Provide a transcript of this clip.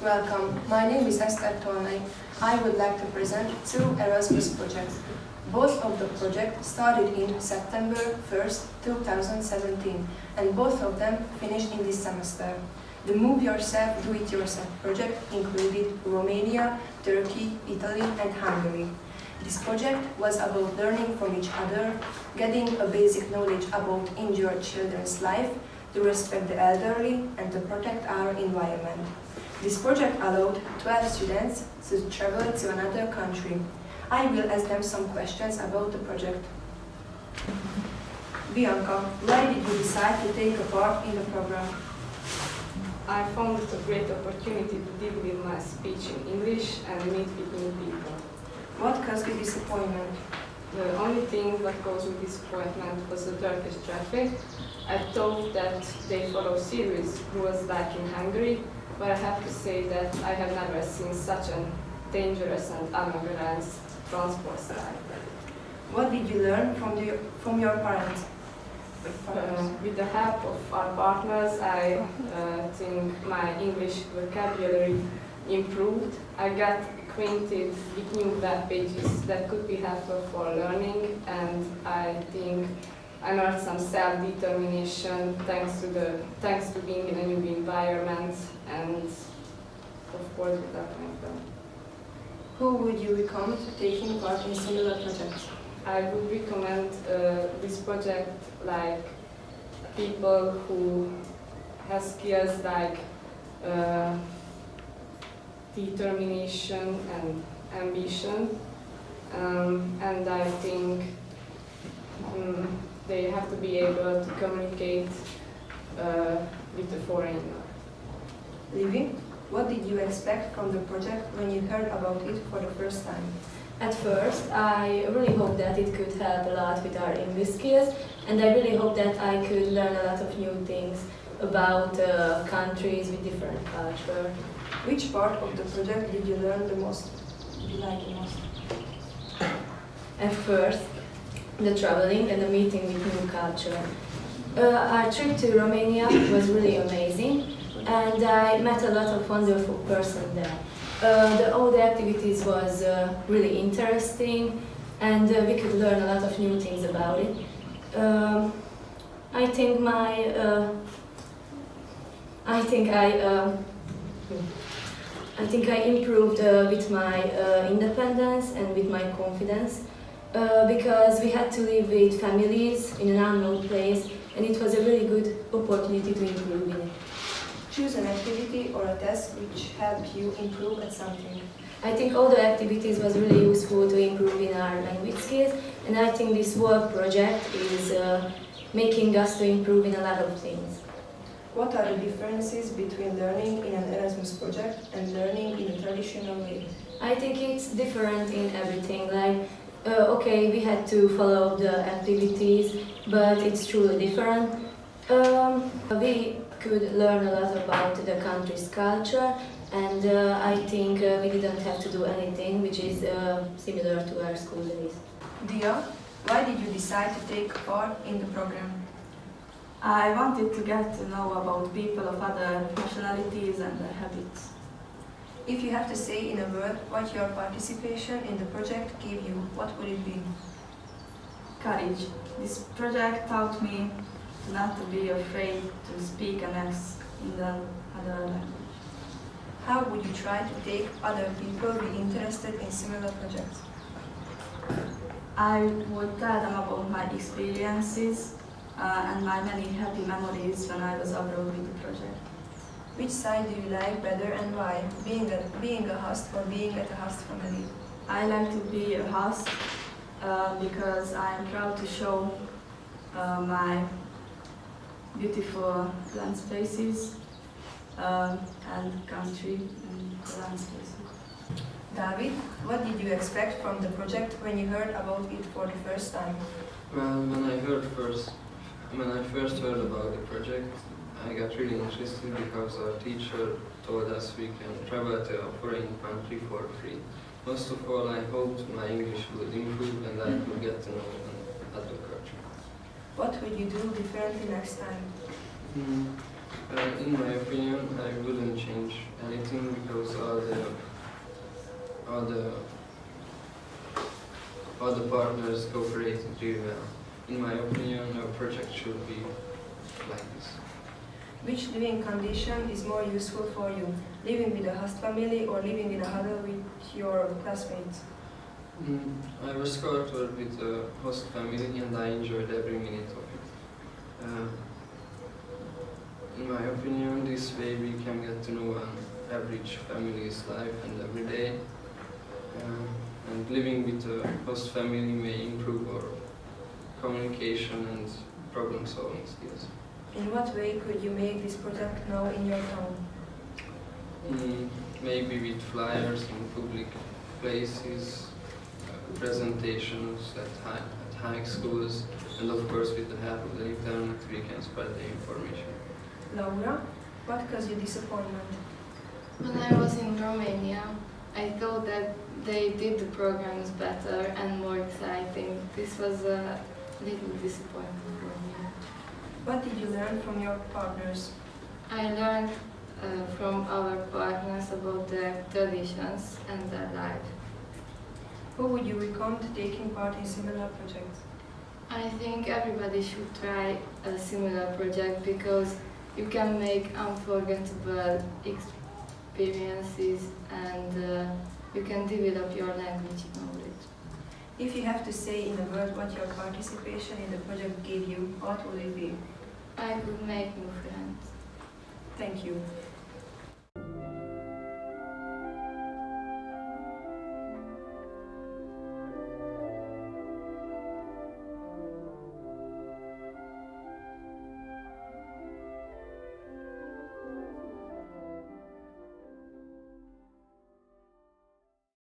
Welcome. My name is Esther Tolnai. I would like to present two Erasmus projects. Both of the projects started in September 1st, 2017, and both of them finished in this semester. The Move Yourself, Do It Yourself project included Romania, Turkey, Italy, and Hungary. This project was about learning from each other, getting a basic knowledge about injured children's life, to respect the elderly, and to protect our environment. This project allowed 12 students to travel to another country. I will ask them some questions about the project. Bianca, why did you decide to take a part in the program? I found it a great opportunity to develop my speech in English and meet with new people. What caused you disappointment? The only thing that caused me disappointment was the Turkish traffic. I thought that they follow serious rules like in Hungary, but I have to say that I have never seen such a dangerous and unorganized transport style. What did you learn from your parents? With the help of our partners, I think my English vocabulary improved. I got acquainted with new web pages that could be helpful for learning, and I think I learned some self-determination thanks to being in a new environment, and of course with that kind of thing. Who would you recommend taking part in similar projects? I would recommend this project like people who have skills like determination and ambition, and I think they have to be able to communicate with the foreigner. Livy, what did you expect from the project when you heard about it for the first time? At first, I really hoped that it could help a lot with our English skills, and I really hoped that I could learn a lot of new things about countries with different culture. Which part of the project did you learn the most? Did you like the most? At first, the traveling and the meeting with new culture. Our trip to Romania was really amazing, and I met a lot of wonderful persons there. All the activities was really interesting, and we could learn a lot of new things about it. I think I improved with my independence and with my confidence because we had to live with families in an unknown place, and it was a really good opportunity to improve in it. Choose an activity or a task which helped you improve at something. I think all the activities was really useful to improve in our language skills, and I think this work project is making us to improve in a lot of things. What are the differences between learning in an Erasmus project and learning in a traditional way? I think it's different in everything. Like, okay, we had to follow the activities, but it's truly different. We could learn a lot about the country's culture, and I think we didn't have to do anything which is similar to our school days. Dia, why did you decide to take part in the program? I wanted to get to know about people of other nationalities and their habits. If you have to say in a word what your participation in the project gave you, what would it be? Courage. This project taught me not to be afraid to speak and ask in the other language. How would you try to take other people be interested in similar projects? I would tell them about my experiences and my many happy memories when I was abroad with the project. Which side do you like better and why? Being a host or being at a host family? I like to be a host because I am proud to show my beautiful land spaces and country and land spaces. David, what did you expect from the project when you heard about it for the first time? Well, when I first heard about the project, I got really interested because our teacher told us we can travel to a foreign country for free. Most of all, I hoped my English would improve and I could get to know another culture. What would you do differently next time? In my opinion, I wouldn't change anything because all the partners cooperated really well. In my opinion, a project should be like this. Which living condition is more useful for you? Living with a host family or living in a huddle with your classmates? I was sculpted with a host family and I enjoyed every minute of it. In my opinion, this way we can get to know an average family's life and every day. And living with a host family may improve our communication and problem solving skills. In what way could you make this project now in your town? Maybe with flyers in public places, presentations at high schools, and of course with the help of the internet we can spread the information. Laura, what caused you disappointment? When I was in Romania, I thought that they did the programs better and more exciting. This was a little disappointing for me. What did you learn from your partners? I learned from our partners about their traditions and their life. Who would you recommend taking part in similar projects? I think everybody should try a similar project because you can make unforgettable experiences and you can develop your language knowledge. If you have to say in a word what your participation in the project gave you, what would it be? I could make new friends. Thank you.